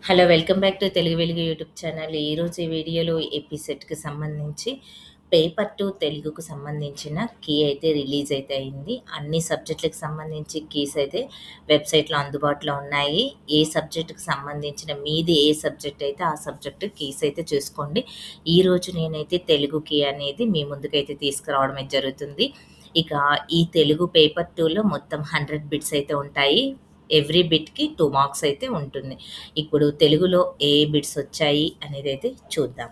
Hello! Welcome back to Telugu వెలుగు YouTube channel. ఈరోజు ఈ వీడియోలో ఏపీ సెట్‌కి సంబంధించి పేపర్ 2 తెలుగుకు సంబంధించిన కీ అయితే రిలీజ్ అయితే అయింది. అన్ని సబ్జెక్ట్‌లకి సంబంధించి కీస్ అయితే వెబ్‌సైట్‌లో అందుబాటులో ఉన్నాయి. ఏ సబ్జెక్ట్‌కి సంబంధించిన మీది ఏ సబ్జెక్ట్ అయితే ఆ సబ్జెక్ట్ కీస్ అయితే చూసుకోండి. ఈరోజు నేనైతే తెలుగు కీ అనేది మీ ముందుకైతే తీసుకురావడం అయితే జరుగుతుంది. ఇక ఈ తెలుగు పేపర్ 2లో మొత్తం 100 బిట్స్ అయితే ఉంటాయి. ఎవ్రీ బిట్‌కి 2 మార్క్స్ అయితే ఉంటుంది. ఇప్పుడు తెలుగులో ఏ బిట్స్ వచ్చాయి అనేదైతే చూద్దాం.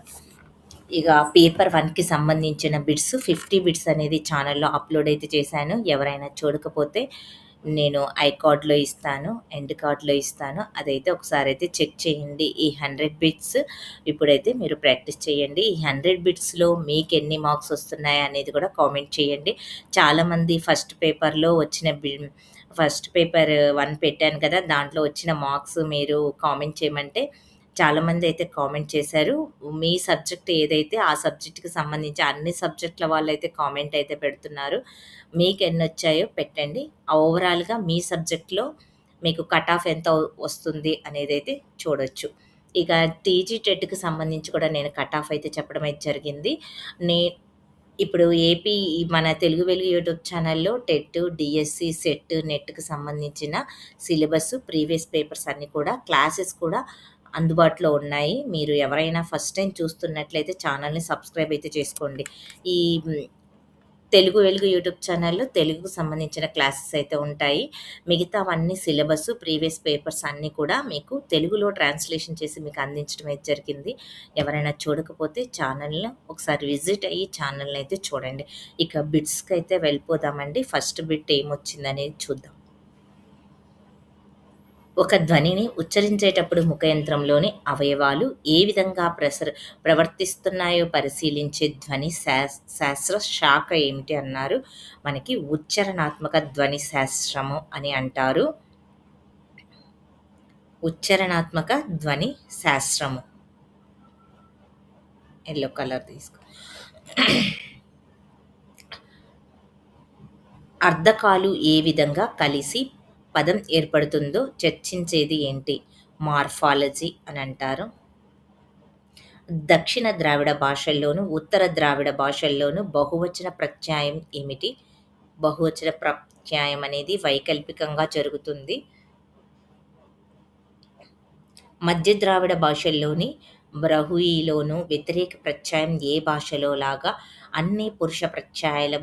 ఇక పేపర్ 1కి సంబంధించిన బిట్స్ 50 బిట్స్ అనేది ఛానల్‌లో అప్‌లోడ్ అయితే చేశాను. ఎవరైనా చూడకపోతే నేను ఐకార్డ్‌లో ఇస్తాను, ఎండ్ కార్డ్‌లో ఇస్తాను. అదైతే ఒకసారైతే చెక్ చేయండి. ఈ 100 బిట్స్ ఇప్పుడైతే మీరు ప్రాక్టీస్ చేయండి. ఈ 100 బిట్స్‌లో మీకెన్ని మార్క్స్ వస్తున్నాయి అనేది కూడా కామెంట్ చేయండి. చాలామంది ఫస్ట్ పేపర్ 1 పెట్టాను కదా! దాంట్లో వచ్చిన మార్క్స్ మీరు కామెంట్ చేయమంటే చాలామంది అయితే కామెంట్ చేశారు. మీ సబ్జెక్ట్ ఏదైతే ఆ సబ్జెక్ట్‌కి సంబంధించి అన్ని సబ్జెక్ట్‌ల వాళ్ళైతే కామెంట్ అయితే పెడుతున్నారు. మీకెన్నొచ్చాయో పెట్టండి. ఓవరాల్‌గా మీ సబ్జెక్ట్‌లో మీకు కట్ ఆఫ్ ఎంత వస్తుంది అనేదైతే చూడొచ్చు. ఇక టీజీ టెట్‌కి సంబంధించి కూడా నేను కట్ ఆఫ్ అయితే చెప్పడం అయితే జరిగింది. నే ఇప్పుడు ఏపీ మన తెలుగు వెలుగు యూట్యూబ్ ఛానల్‌లో టెట్, డీఎస్సీ, సెట్, నెట్‌కి సంబంధించిన సిలబస్, ప్రీవియస్ పేపర్స్ అన్నీ కూడా క్లాసెస్ కూడా అందుబాటులో ఉన్నాయి. మీరు ఎవరైనా ఫస్ట్ టైమ్ చూస్తున్నట్లయితే ఛానల్‌ని సబ్స్క్రైబ్ అయితే చేసుకోండి. ఈ హ్మ్, తెలుగు వెలుగు యూట్యూబ్ ఛానల్‌లో తెలుగుకు సంబంధించిన క్లాసెస్ అయితే ఉంటాయి. మిగతావన్నీ సిలబస్, ప్రీవియస్ పేపర్స్ అన్నీ కూడా మీకు తెలుగులో ట్రాన్స్‌లేషన్ చేసి మీకు అందించడం అయితే జరిగింది. ఎవరైనా చూడకపోతే ఛానల్‌ని ఒకసారి విజిట్ అయ్యి ఛానల్‌ని అయితే చూడండి. ఇక బిట్స్‌కైతే వెళ్ళిపోదామండి. ఫస్ట్ బిట్ ఏమొచ్చిందనేది చూద్దాం. ఒక ధ్వనిని ఉచ్చరించేటప్పుడు ముఖయంత్రంలోని అవయవాలు ఏ విధంగా ప్రవర్తిస్తున్నాయో పరిశీలించే ధ్వని శాస్త్ర శాఖ ఏమిటి అన్నారు. మనకి ఉచ్చరణాత్మక ధ్వని శాస్త్రము అని అంటారు. ఉచ్చరణాత్మక ధ్వని శాస్త్రము. యెల్లో కలర్ తీసుకో. అర్ధకాలు ఏ విధంగా కలిసి పదం ఏర్పడుతుందో చర్చించేది ఏంటి? మార్ఫాలజీ అని అంటారు. దక్షిణ ద్రావిడ భాషల్లోను, ఉత్తర ద్రావిడ భాషల్లోను బహువచన ప్రత్యయం ఏమిటి? బహువచన ప్రత్యయం అనేది వైకల్పికంగా జరుగుతుంది. మధ్య ద్రావిడ భాషల్లోని బ్రహుయిలోను వ్యతిరేక ప్రత్యయం ఏ భాషలో లాగా అన్ని పురుష ప్రత్యయాల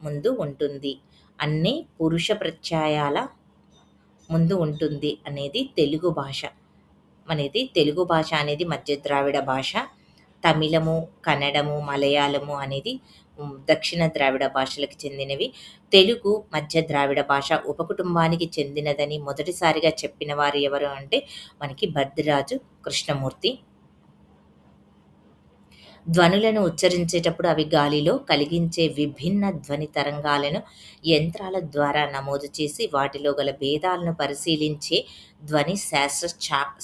ముందు ఉంటుంది. అన్ని పురుష ప్రత్యయాల ముందు ఉంటుంది అనేది తెలుగు భాష. తెలుగు భాష అనేది మధ్య ద్రావిడ భాష. తమిళము, కన్నడము, మలయాళము అనేది దక్షిణ ద్రావిడ భాషలకు చెందినవి. తెలుగు మధ్య ద్రావిడ భాష ఉపకుటుంబానికి చెందినదని మొదటిసారిగా చెప్పిన వారు ఎవరు అంటే మనకి భద్రిరాజు కృష్ణమూర్తి. ధ్వనులను ఉచ్చరించేటప్పుడు అవి గాలిలో కలిగించే విభిన్న ధ్వని తరంగాలను యంత్రాల ద్వారా నమోదు చేసి వాటిలో గల భేదాలను పరిశీలించే ధ్వని శాస్త్ర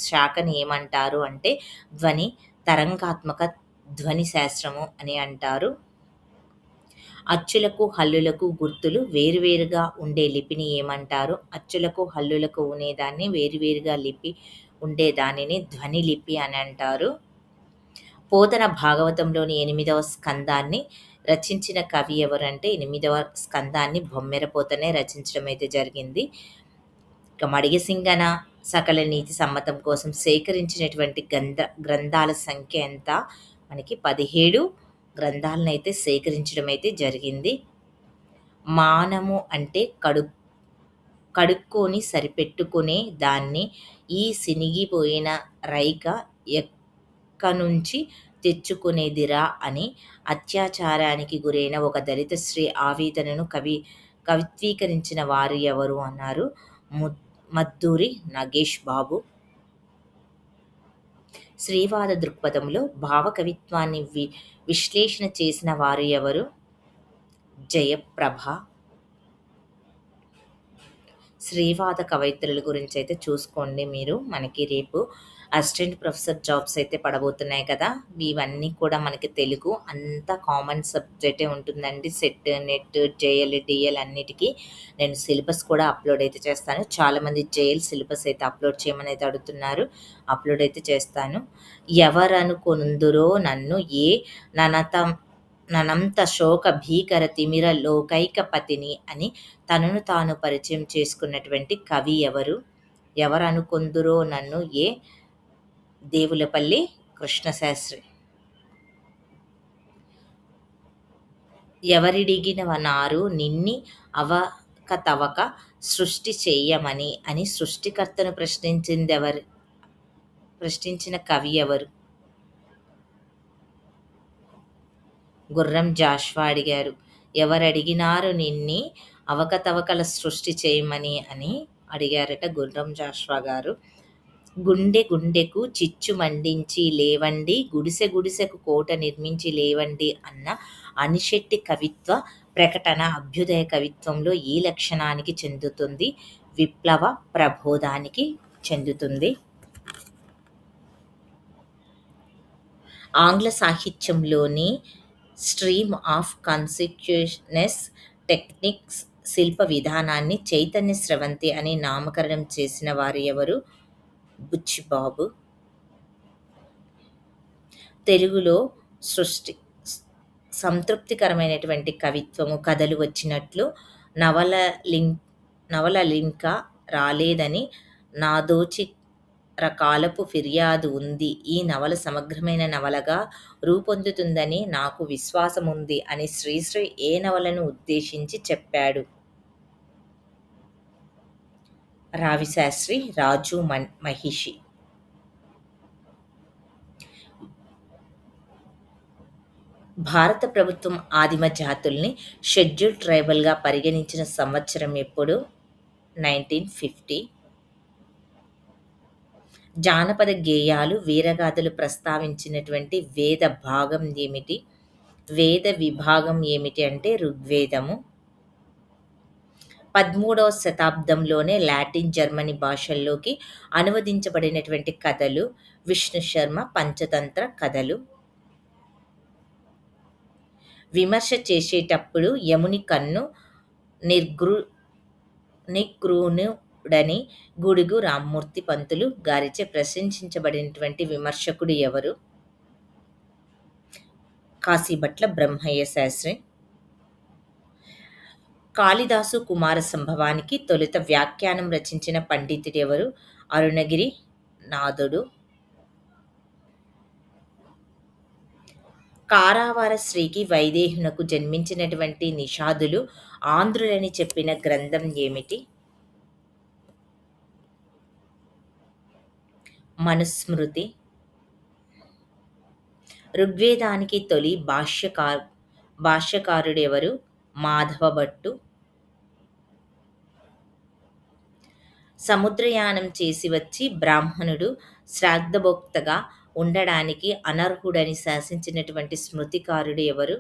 శాఖని ఏమంటారు అంటే ధ్వని తరంగాత్మక ధ్వని శాస్త్రము అని అంటారు. అచ్చులకు, హల్లులకు గుర్తులు వేరువేరుగా ఉండే లిపిని ఏమంటారు? అచ్చులకు, హల్లులకు ఉండేదాన్ని వేరువేరుగా ఉండే దానిని ధ్వని లిపి అని అంటారు. పోతన భాగవతంలోని 8వ స్కందాన్ని రచించిన కవి ఎవరంటే 8వ స్కందాన్ని బొమ్మెర పోతనే రచించడం అయితే జరిగింది. ఇక మడిగసింగన సకల నీతి సమ్మతం కోసం సేకరించినటువంటి గ్రంథాల సంఖ్య ఎంత? మనకి 17 గ్రంథాలనైతే సేకరించడం అయితే జరిగింది. మానము అంటే కడుక్కొని సరిపెట్టుకునే దాన్ని ఈ సినిగిపోయిన రైక ఎక్కనుంచి తెచ్చుకునేదిరా అని అత్యాచారానికి గురైన ఒక దళిత స్త్రీ ఆవేదనను కవిత్వీకరించిన వారు ఎవరు అన్నారు. మద్దూరి నాగేష్ బాబు. స్త్రీవాద దృక్పథంలో భావకవిత్వాన్ని విశ్లేషణ చేసిన వారు ఎవరు? జయప్రభ. స్త్రీవాద కవయిత్రుల గురించయితే చూసుకోండి మీరు. మనకి రేపు అసిస్టెంట్ ప్రొఫెసర్ జాబ్స్ అయితే పడబోతున్నాయి కదా! ఇవన్నీ కూడా మనకి తెలుగు అంతా కామన్ సబ్జెక్టే ఉంటుందండి. సెట్, నెట్, జేఎల్, డీఎల్ అన్నిటికి నేను సిలబస్ కూడా అప్‌లోడ్ అయితే చేస్తాను. చాలామంది జేఎల్ సిలబస్ అయితే అప్‌లోడ్ చేయమని అయితే అడుగుతున్నారు. అప్‌లోడ్ అయితే చేస్తాను. ఎవరనుకొందురో నన్ను ఏ ననతం ననంత శోక భీకర తిమిర లోకైకపతిని అని తనను తాను పరిచయం చేసుకున్నటువంటి కవి ఎవరు? ఎవరనుకొందురో నన్ను ఏ దేవులపల్లి కృష్ణశాస్త్రి. ఎవరిడిగినవనారు నిన్ని అవకతవక సృష్టి చెయ్యమని అని సృష్టికర్తను ప్రశ్నించిన కవి ఎవరు? గుర్రం జాషువా అడిగారు. ఎవరడిగినారు నిన్ని అవకతవకల సృష్టి చేయమని అని అడిగారట గుర్రం జాషువా గారు. గుండె గుండెకు చిచ్చు మండించి లేవండి, గుడిసె గుడిసెకు కోట నిర్మించి లేవండి అన్న అనిశెట్టి కవిత్వ ప్రకటన అభ్యుదయ కవిత్వంలో ఈ లక్షణానికి చెందుతుంది. విప్లవ ప్రబోధానికి చెందుతుంది. ఆంగ్ల సాహిత్యంలోని స్ట్రీమ్ ఆఫ్ కాన్షియస్‌నెస్ టెక్నిక్స్ శిల్ప విధానాన్ని చైతన్య స్రవంతి అని నామకరణం చేసిన వారు ఎవరు? బుచ్చిబాబు. తెలుగులో సృష్టి సంతృప్తికరమైనటువంటి కవిత్వము, కథలు వచ్చినట్లు నవలలింక రాలేదని నాదోచి రకాలపు ఫిర్యాదు ఉంది. ఈ నవల సమగ్రమైన నవలగా రూపొందుతుందని నాకు విశ్వాసముంది అని శ్రీశ్రీ ఏ నవలను ఉద్దేశించి చెప్పాడు? రావిశాస్త్రి 'రాజు మహిషి'. భారత ప్రభుత్వం ఆదిమ జాతుల్ని షెడ్యూల్డ్ ట్రైబల్‌గా పరిగణించిన సంవత్సరం ఎప్పుడు? 1950. జానపద గేయాలు, వీరగాథలు ప్రస్తావించినటువంటి వేద భాగం ఏమిటి? వేద విభాగం ఏమిటి అంటే ఋగ్వేదము. 13వ శతాబ్దంలోనే లాటిన్, జర్మనీ భాషల్లోకి అనువదించబడినటువంటి కథలు విష్ణు శర్మ పంచతంత్ర కథలు. విమర్శ చేసేటప్పుడు యముని కన్ను నిగూఢుడని గూడుగు రామ్మూర్తి పంతులు గారిచే ప్రశంసించబడినటువంటి విమర్శకుడు ఎవరు? కాశీభట్ల బ్రహ్మయ్య శాస్త్రి. కాళిదాసు కుమార సంభవానికి తొలుత వ్యాఖ్యానం రచించిన పండితుడెవరు? అరుణగిరి నాథుడు. కారావార స్త్రీకి వైదేహునకు జన్మించినటువంటి నిషాదులు ఆంధ్రులని చెప్పిన గ్రంథం ఏమిటి? మనుస్మృతి. ఋగ్వేదానికి తొలి భాష్యకారుడెవరు? మాధవభట్టు. సముద్రయానం చేసి వచ్చి బ్రాహ్మణుడు శ్రాద్ధభోక్తగా ఉండడానికి అనర్హుడని శాసించినటువంటి స్మృతికారుడు ఎవరు?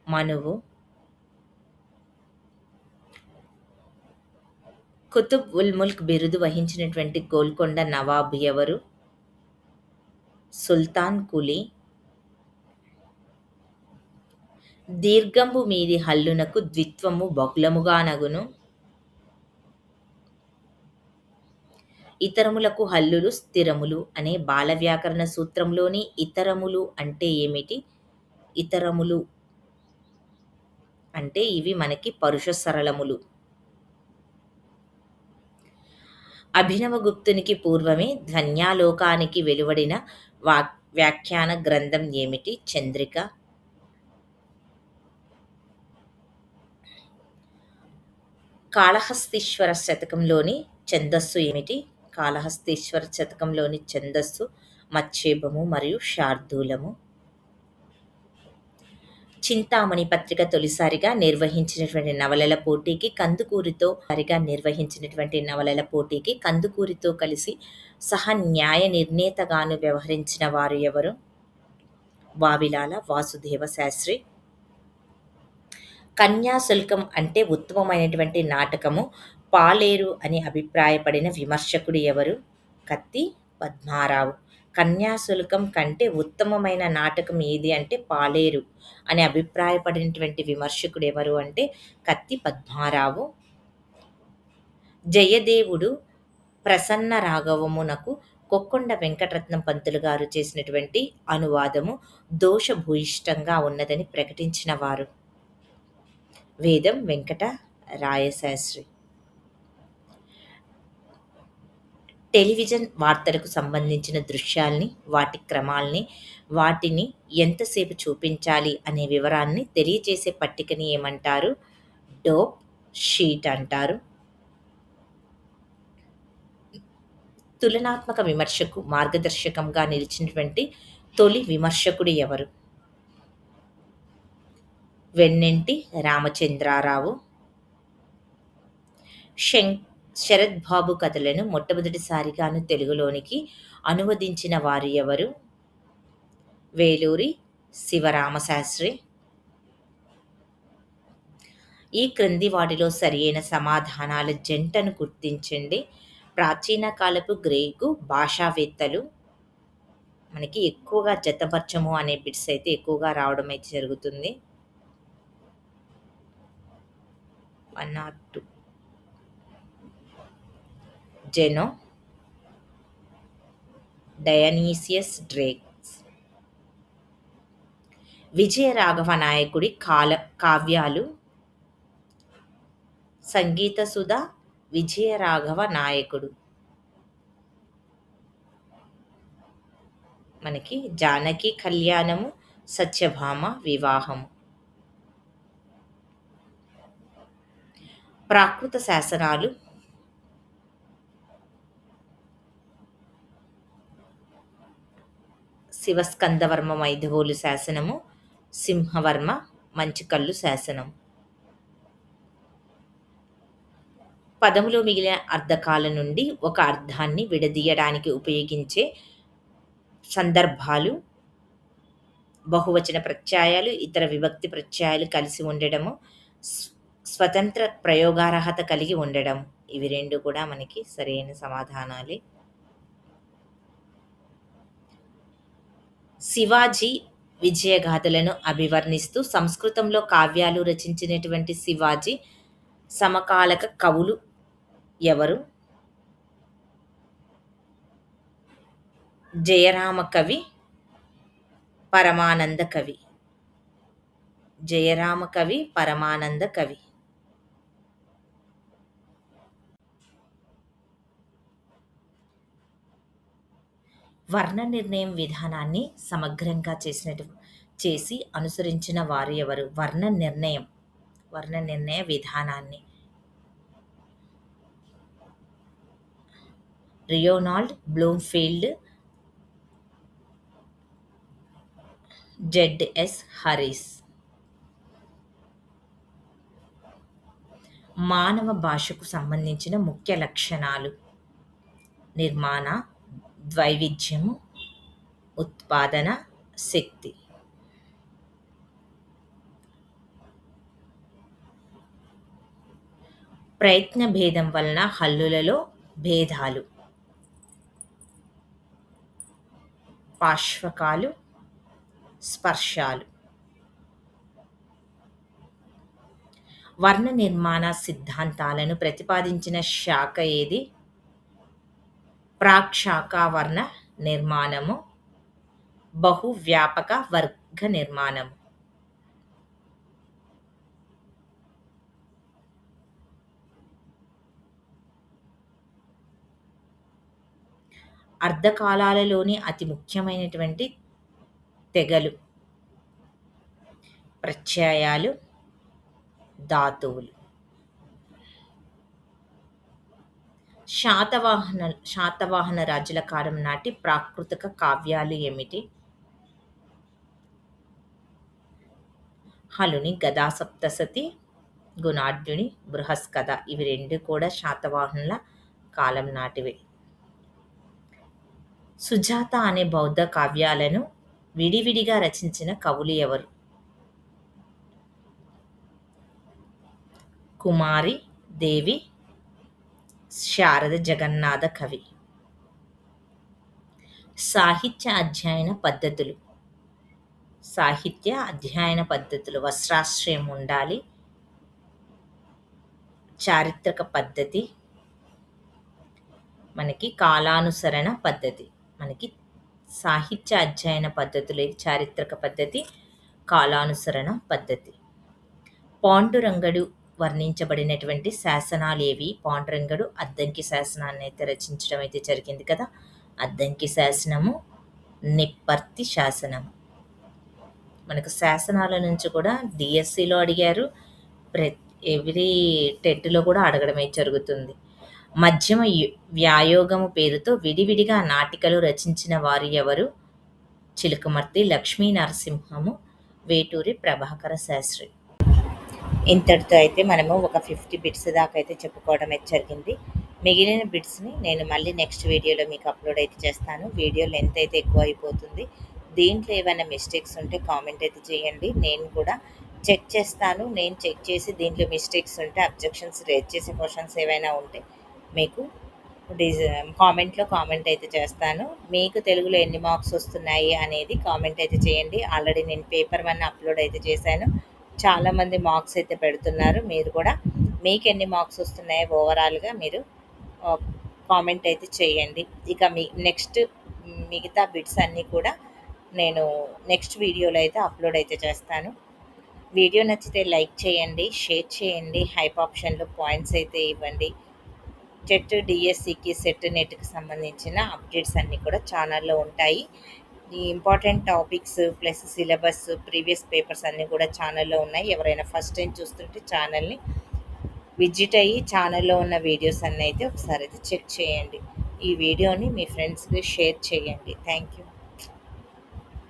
మనువు. కుతుబ్ ఉల్ ముల్క్ బిరుదు వహించినటువంటి గోల్కొండ నవాబు ఎవరు? సుల్తాన్ కులీ. దీర్ఘంబు మీది హల్లునకు ద్విత్వము బహుళముగానగును. ఇతరములకు హల్లులు స్థిరములు అనే బాల వ్యాకరణ సూత్రంలోని ఇతరములు అంటే ఏమిటి? ఇతరములు అంటే ఇవి మనకి పరుష సరళములు. అభినవగుప్తునికి పూర్వమే ధ్వన్యాలోకానికి వెలువడిన వ్యాఖ్యాన గ్రంథం ఏమిటి? చంద్రిక. కాళహస్తీశ్వర శతకంలోని ఛందస్సు ఏమిటి? కాళహస్తీశ్వర శతకంలోని ఛందస్సు మచ్ఛేబము మరియు శార్దూలము. చింతామణి పత్రిక తొలిసారిగా నిర్వహించినటువంటి నవలల పోటీకి కందుకూరితో కలిసి సహ న్యాయ నిర్ణేతగాను వ్యవహరించిన వారు ఎవరు? వావిలాల వాసుదేవ శాస్త్రి. కన్యాశుల్కం అంటే ఉత్తమమైనటువంటి నాటకము. పాలేరు అని అభిప్రాయపడిన విమర్శకుడు ఎవరు? కత్తి పద్మారావు. కన్యాశుల్కం కంటే ఉత్తమమైన నాటకం ఏది అంటే పాలేరు అని అభిప్రాయపడినటువంటి విమర్శకుడు ఎవరు అంటే కత్తి పద్మారావు. జయదేవుడు ప్రసన్న రాఘవమునకు కొక్కొండ వెంకటరత్నం పంతులు గారు చేసినటువంటి అనువాదము దోషభూయిష్టంగా ఉన్నదని ప్రకటించిన వారు. వేదం వెంకట రాయశాస్త్రి. టెలివిజన్ వార్తలకు సంబంధించిన దృశ్యాల్ని, వాటి క్రమాల్ని, వాటిని ఎంతసేపు చూపించాలి అనే వివరాన్ని తెలియజేసే పట్టికని ఏమంటారు? డోప్ షీట్ అంటారు. తులనాత్మక విమర్శకు మార్గదర్శకంగా నిలిచినటువంటి తొలి విమర్శకుడు ఎవరు? వెన్నెంటి రామచంద్రారావు. శరత్ బాబు కథలను మొట్టమొదటిసారిగాను తెలుగులోనికి అనువదించిన వారు ఎవరు? వేలూరి శివరామశాస్త్రి. ఈ క్రింది వాటిలో సరియైన సమాధానాల జంటను గుర్తించండి. ప్రాచీన కాలపు గ్రీకు భాషావేత్తలు మనకి ఎక్కువగా జతపరచము అనే బిట్స్ అయితే ఎక్కువగా రావడం అయితే జరుగుతుంది. 1 or 2. జెనో, డయనీసియస్ డ్రేక్స్. విజయరాఘవ నాయకుడి కావ్యాలు సంగీతసుధ, విజయరాఘవ నాయకుడు. మనకి జానకి కళ్యాణము, సత్యభామ వివాహము. ప్రాకృత శాసనాలు శివస్కందవర్మ మైదవోలు శాసనము, సింహవర్మ మంచికల్లు శాసనం. పదములో మిగిలిన అర్థకాల నుండి ఒక అర్థాన్ని విడదీయడానికి ఉపయోగించే సందర్భాలు బహువచన ప్రత్యయాలు, ఇతర విభక్తి ప్రత్యయాలు కలిసి ఉండడము, స్వతంత్ర ప్రయోగార్హత కలిగి ఉండడం. ఇవి రెండు కూడా మనకి సరైన సమాధానాలే. శివాజీ విజయగాథలను అభివర్ణిస్తూ సంస్కృతంలో కావ్యాలు రచించినటువంటి శివాజీ సమకాలక కవులు ఎవరు? జయరామ కవి, పరమానంద కవి. జయరామ కవి, పరమానంద కవి. వర్ణ నిర్ణయం విధానాన్ని సమగ్రంగా చేసి అనుసరించిన వారు ఎవరు? వర్ణ నిర్ణయ విధానాన్ని రియోనాల్డ్ బ్లూమ్ఫీల్డ్, జెడ్.ఎస్. హారిస్. మానవ భాషకు సంబంధించిన ముఖ్య లక్షణాలు నిర్మాణ, వైవిధ్యము, ఉత్పాదన, శక్తి. ప్రయత్న భేదం వలన హల్లులలో భేదాలు. పార్శ్వకాలు, స్పర్శాలు. వర్ణ నిర్మాణ సిద్ధాంతాలను ప్రతిపాదించిన శాఖ ఏది? ప్రాక్శాఖా వర్ణ నిర్మాణము, బహువ్యాపక వర్గ నిర్మాణము. అర్ధకాలాలలోని అతి ముఖ్యమైనటువంటి తెగలు ప్రత్యయాలు, ధాతువులు. శాతవాహన రాజుల కాలం నాటి ప్రాకృతిక కావ్యాలు ఏమిటి? హలుని గదాసప్తశతి, గుణాఢ్యుని బృహస్కథ. ఇవి రెండు కూడా శాతవాహనుల కాలం నాటివే. సుజాత అనే బౌద్ధ కావ్యాలను విడివిడిగా రచించిన కవులు ఎవరు? కుమారి దేవి శారద జగన్నాథ కవి. సాహిత్య అధ్యయన పద్ధతులు. సాహిత్య అధ్యయన పద్ధతులు వస్త్రాశ్రయం ఉండాలి, చారిత్రక పద్ధతి, మనకి కాలానుసరణ పద్ధతి. మనకి సాహిత్య అధ్యయన పద్ధతులు చారిత్రక పద్ధతి, కాలానుసరణ పద్ధతి. పాండురంగడు వర్ణించబడినటువంటి శాసనాలు ఏవి? పాండురంగడు అద్దంకి శాసనాన్ని అయితే రచించడం అయితే జరిగింది కదా. అద్దంకి శాసనము, నిప్పర్తి శాసనము. మనకు శాసనాల నుంచి కూడా డిఎస్సిలో అడిగారు, ఎవ్రీ టెట్లో కూడా అడగడమే జరుగుతుంది. మధ్యమ వ్యాయోగము పేరుతో విడివిడిగా నాటికలు రచించిన వారు ఎవరు? చిలుకమర్తి లక్ష్మీ నరసింహము, వేటూరి ప్రభాకర శాస్త్రి. ఇంతటితో అయితే మనము ఒక 50 బిట్స్ దాకా అయితే చెప్పుకోవడం అయితే జరిగింది. మిగిలిన బిట్స్ని నేను మళ్ళీ నెక్స్ట్ వీడియోలో మీకు అప్లోడ్ అయితే చేస్తాను. వీడియో లెంత్ అయితే ఎక్కువ అయిపోతుంది. దీంట్లో ఏమైనా మిస్టేక్స్ ఉంటే కామెంట్ అయితే చేయండి, నేను కూడా చెక్ చేస్తాను. నేను చెక్ చేసి దీంట్లో మిస్టేక్స్ ఉంటే అబ్జెక్షన్స్ రేజ్ చేసే క్వశ్చన్స్ ఏవైనా ఉంటే మీకు కామెంట్లో కామెంట్ అయితే చేస్తాను. మీకు తెలుగులో ఎన్ని మార్క్స్ వస్తున్నాయి అనేది కామెంట్ అయితే చేయండి. ఆల్రెడీ నేను పేపర్ 1 అప్లోడ్ అయితే చేశాను. చాలామంది మార్క్స్ అయితే పెడుతున్నారు. మీరు కూడా మీకు ఎన్ని మార్క్స్ వస్తున్నాయో ఓవరాల్గా మీరు కామెంట్ అయితే చేయండి. ఇక నెక్స్ట్ మిగతా బిట్స్ అన్నీ కూడా నేను నెక్స్ట్ వీడియోలో అయితే అప్లోడ్ అయితే చేస్తాను. వీడియో నచ్చితే లైక్ చేయండి, షేర్ చేయండి, హైప్ ఆప్షన్లో పాయింట్స్ అయితే ఇవ్వండి. టెట్ డిఎస్సికి సెట్ నెట్కి సంబంధించిన అప్డేట్స్ అన్నీ కూడా ఛానల్లో ఉంటాయి. ఈ important topics plus syllabus previous papers అన్నీ కూడా ఛానల్లో ఉన్నాయి. ఎవరైనా ఫస్ట్ టైం చూస్తుంటే ఛానల్ని విజిట్ అయ్యి ఛానల్లో ఉన్న వీడియోస్ అన్నీ అయితే ఒకసారి అయితే చెక్ చేయండి. ఈ వీడియోని మీ ఫ్రెండ్స్కి షేర్ చేయండి. Thank you.